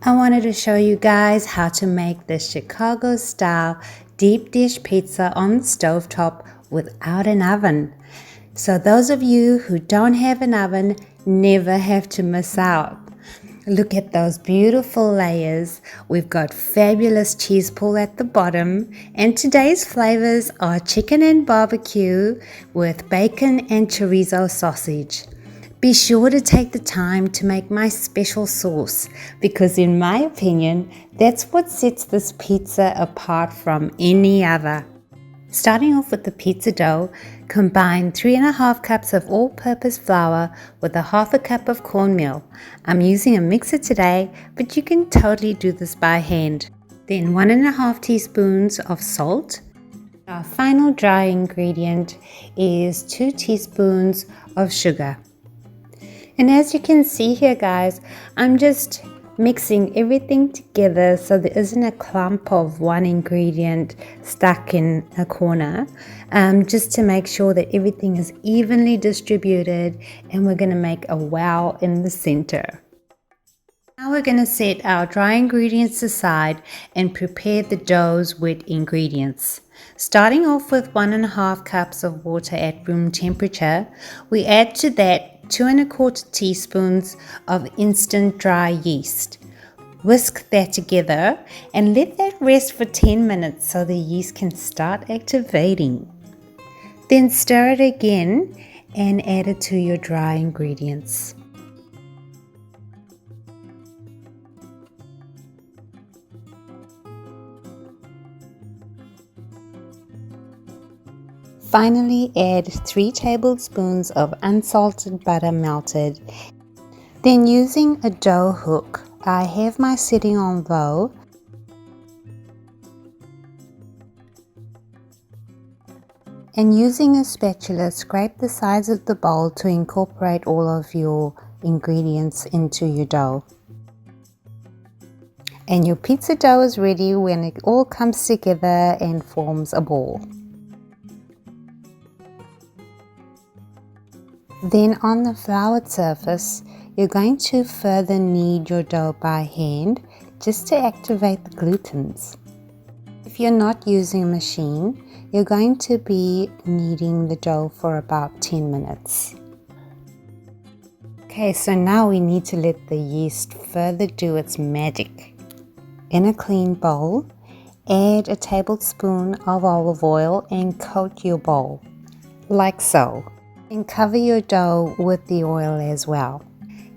I wanted to show you guys how to make this Chicago style deep dish pizza on the stovetop without an oven. So those of you who don't have an oven never have to miss out. Look at those beautiful layers. We've got fabulous cheese pull at the bottom, and today's flavors are chicken and barbecue with bacon and chorizo sausage. Be sure to take the time to make my special sauce because in my opinion, that's what sets this pizza apart from any other. Starting off with the pizza dough, combine 3½ cups of all-purpose flour with 1/2 cup of cornmeal. I'm using a mixer today, but you can totally do this by hand. Then 1½ teaspoons of salt. Our final dry ingredient is 2 teaspoons of sugar. And as you can see here guys, I'm just mixing everything together so there isn't a clump of one ingredient stuck in a corner, just to make sure that everything is evenly distributed, and we're going to make a wow in the center. Now we're going to set our dry ingredients aside and prepare the dough's wet ingredients. Starting off with 1½ cups of water at room temperature, we add to that 2¼ teaspoons of instant dry yeast. Whisk that together and let that rest for 10 minutes so the yeast can start activating. Then stir it again and add it to your dry ingredients. Finally, add 3 tablespoons of unsalted butter melted. Then using a dough hook, I have my setting on low. And using a spatula, scrape the sides of the bowl to incorporate all of your ingredients into your dough. And your pizza dough is ready when it all comes together and forms a ball. Then on the floured surface, you're going to further knead your dough by hand just to activate the glutens. If you're not using a machine, you're going to be kneading the dough for about 10 minutes. Okay, so now we need to let the yeast further do its magic. In a clean bowl, add a tablespoon of olive oil and coat your bowl, like so. And cover your dough with the oil as well.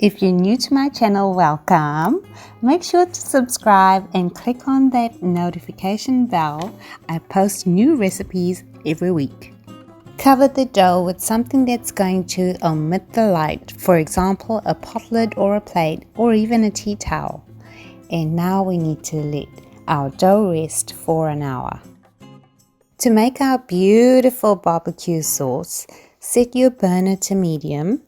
If you're new to my channel, welcome. Make sure to subscribe and click on that notification bell. I post new recipes every week. Cover the dough with something that's going to omit the light, for example a pot lid or a plate or even a tea towel. And now we need to let our dough rest for an hour. To make our beautiful barbecue sauce, set your burner to medium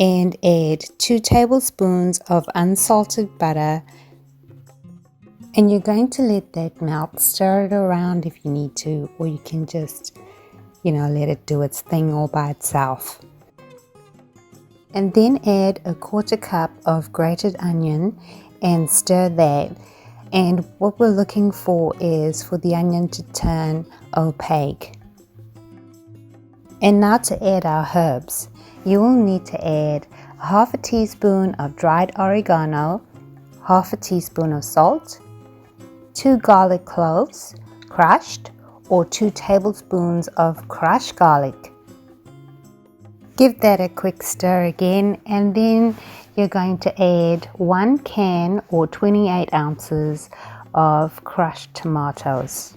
and add 2 tablespoons of unsalted butter, and you're going to let that melt. Stir it around if you need to, or you can just, let it do its thing all by itself. And then add a 1/4 cup of grated onion and stir that. And what we're looking for is for the onion to turn opaque. And now to add our herbs, you will need to add 1/2 teaspoon of dried oregano, 1/2 teaspoon of salt, 2 garlic cloves, crushed, or 2 tablespoons of crushed garlic. Give that a quick stir again, and then you're going to add 1 can or 28 ounces of crushed tomatoes.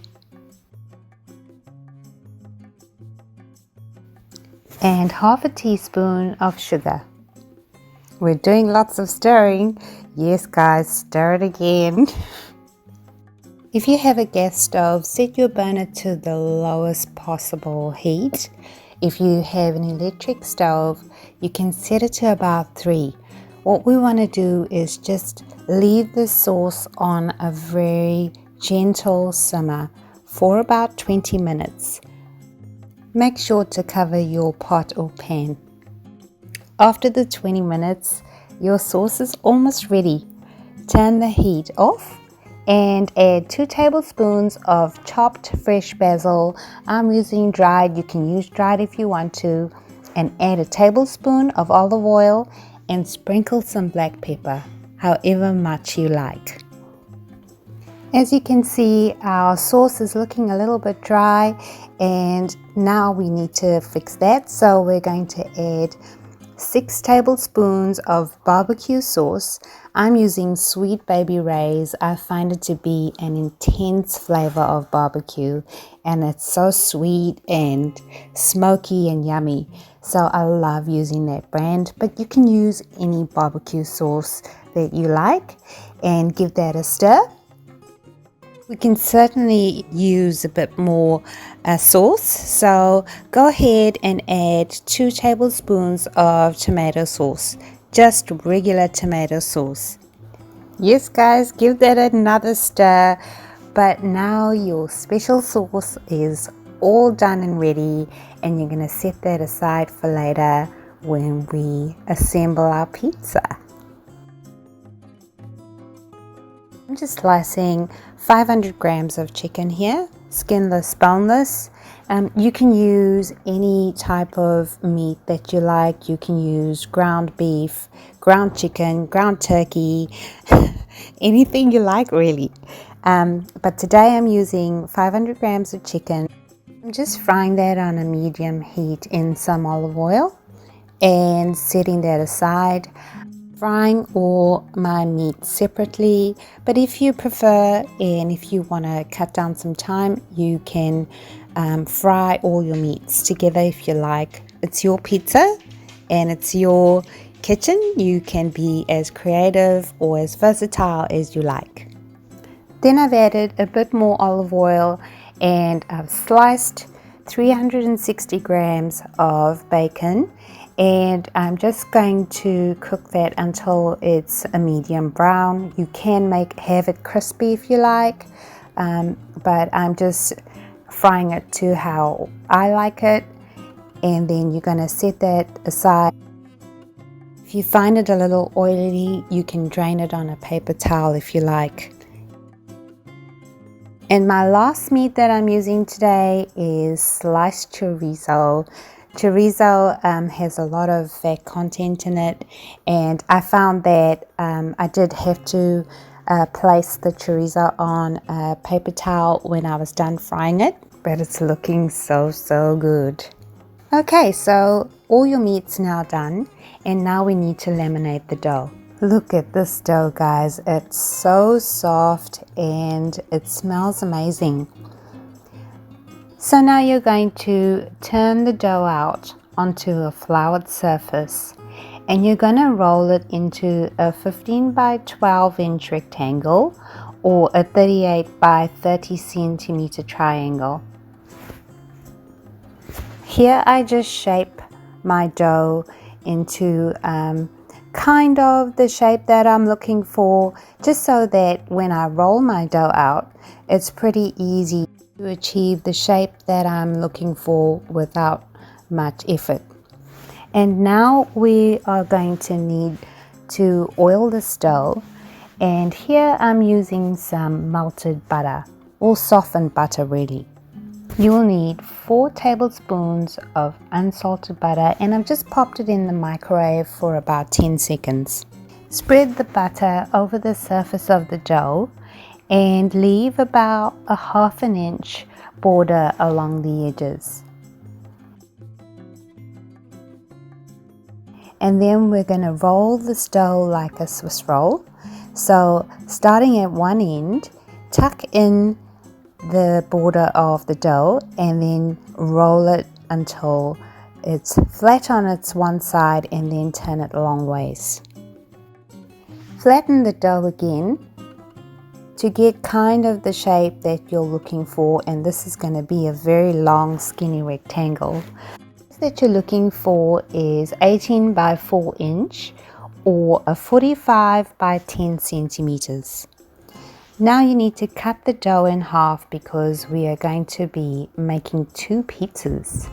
And 1/2 teaspoon of sugar. We're doing lots of stirring. Yes guys, stir it again. If you have a gas stove, set your burner to the lowest possible heat. If you have an electric stove, you can set it to about 3. What we want to do is just leave the sauce on a very gentle simmer for about 20 minutes. Make sure to cover your pot or pan. After the 20 minutes, your sauce is almost ready. Turn the heat off and add 2 tablespoons of chopped fresh basil. I'm using dried, you can use dried if you want to, and add a tablespoon of olive oil and sprinkle some black pepper, however much you like. As you can see, our sauce is looking a little bit dry, and now we need to fix that. So we're going to add 6 tablespoons of BBQ sauce. I'm using Sweet Baby Ray's. I find it to be an intense flavor of barbecue, and it's so sweet and smoky and yummy. So I love using that brand, but you can use any barbecue sauce that you like and give that a stir. We can certainly use a bit more sauce, so go ahead and add 2 tablespoons of tomato sauce, just regular tomato sauce. Yes guys, give that another stir. But now your special sauce is all done and ready, and you're going to set that aside for later when we assemble our pizza. I'm just slicing 500 grams of chicken here, skinless, boneless. You can use any type of meat that you like. You can use ground beef, ground chicken, ground turkey, anything you like really. But today I'm using 500 grams of chicken. I'm just frying that on a medium heat in some olive oil and setting that aside. Frying all my meat separately, but if you prefer and if you want to cut down some time, you can fry all your meats together if you like. It's your pizza and it's your kitchen. You can be as creative or as versatile as you like. Then I've added a bit more olive oil and I've sliced 360 grams of bacon, and I'm just going to cook that until it's a medium brown. You can have it crispy if you like, but I'm just frying it to how I like it, and then you're going to set that aside. If you find it a little oily, you can drain it on a paper towel if you like. And my last meat that I'm using today is sliced chorizo. Chorizo has a lot of fat content in it, and I found that I did have to place the chorizo on a paper towel when I was done frying it, but it's looking so good. Okay, so all your meat's now done, and now we need to laminate the dough. Look at this dough, guys. It's so soft and it smells amazing. So now you're going to turn the dough out onto a floured surface, and you're going to roll it into a 15 by 12 inch rectangle or a 38 by 30 centimeter triangle. Here I just shape my dough into kind of the shape that I'm looking for, just so that when I roll my dough out, it's pretty easy to achieve the shape that I'm looking for without much effort. And now we are going to need to oil this dough, and here I'm using some melted butter or softened butter really. You will need 4 tablespoons of unsalted butter, and I've just popped it in the microwave for about 10 seconds. Spread the butter over the surface of the dough and leave about a ½ inch border along the edges. And then we're going to roll this dough like a Swiss roll. So starting at one end, tuck in the border of the dough and then roll it until it's flat on its one side, and then turn it long ways. Flatten the dough again to get kind of the shape that you're looking for, and this is going to be a very long skinny rectangle. That you're looking for is 18 by 4 inch or a 45 by 10 centimeters. Now you need to cut the dough in half because we are going to be making 2 pizzas.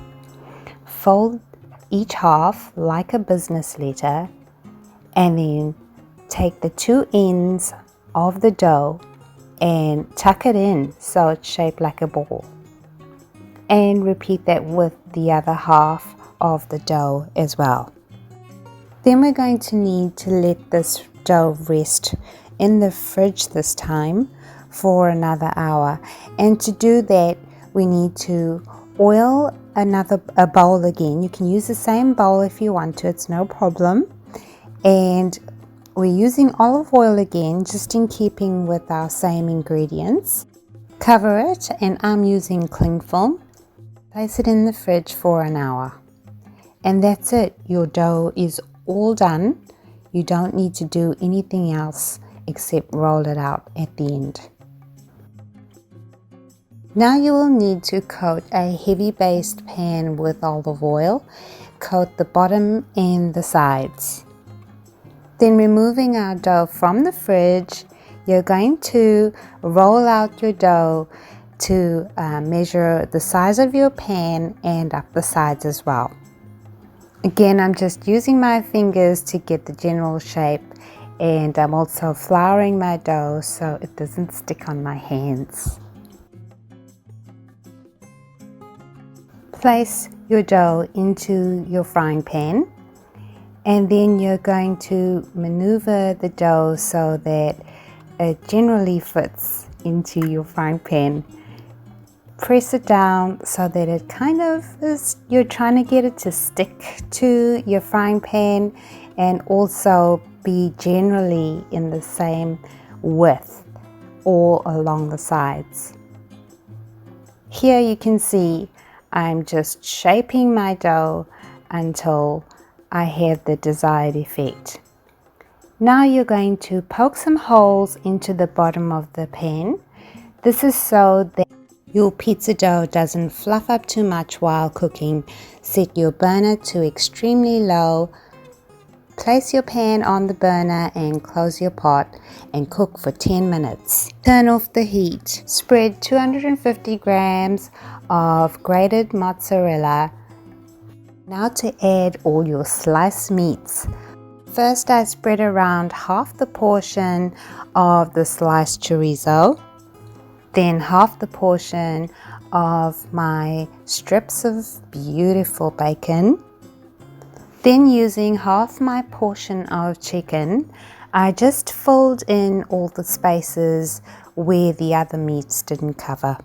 Fold each half like a business letter and then take the two ends of the dough and tuck it in so it's shaped like a ball. And repeat that with the other half of the dough as well. Then we're going to need to let this dough rest in the fridge this time for another hour. And to do that, we need to oil a bowl again. You can use the same bowl if you want to, it's no problem. And we're using olive oil again, just in keeping with our same ingredients. Cover it, and I'm using cling film. Place it in the fridge for an hour. And that's it, your dough is all done. You don't need to do anything else except roll it out at the end. Now you will need to coat a heavy based pan with olive oil. Coat the bottom and the sides. Then removing our dough from the fridge, you're going to roll out your dough to measure the size of your pan and up the sides as well. Again, I'm just using my fingers to get the general shape, and I'm also flouring my dough so it doesn't stick on my hands. Place your dough into your frying pan, and then you're going to maneuver the dough so that it generally fits into your frying pan. Press it down so that it kind of is, you're trying to get it to stick to your frying pan and also be generally in the same width all along the sides. Here you can see I'm just shaping my dough until I have the desired effect. Now you're going to poke some holes into the bottom of the pan. This is so that your pizza dough doesn't fluff up too much while cooking. Set your burner to extremely low. Place your pan on the burner and close your pot and cook for 10 minutes. Turn off the heat. Spread 250 grams of grated mozzarella. Now to add all your sliced meats. First I spread around half the portion of the sliced chorizo. Then half the portion of my strips of beautiful bacon. Then using half my portion of chicken, I just filled in all the spaces where the other meats didn't cover.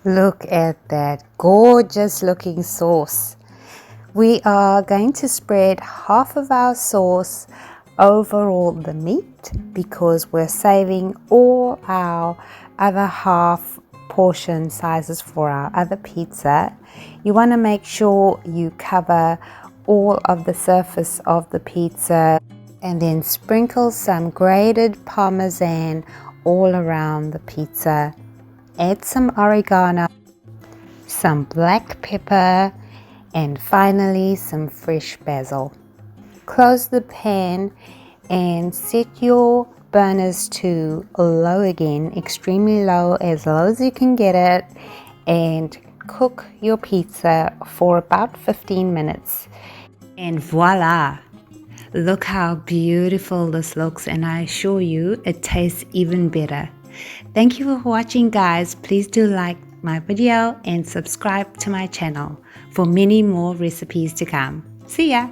Look at that gorgeous looking sauce. We are going to spread half of our sauce over all the meat because we're saving all our other half portion sizes for our other pizza. You want to make sure you cover all of the surface of the pizza and then sprinkle some grated parmesan all around the pizza. Add some oregano, some black pepper, and finally some fresh basil. Close the pan and set your burners to low again, extremely low as you can get it, and cook your pizza for about 15 minutes. And voila! Look how beautiful this looks, and I assure you it tastes even better. Thank you for watching, guys. Please do like my video and subscribe to my channel for many more recipes to come. See ya!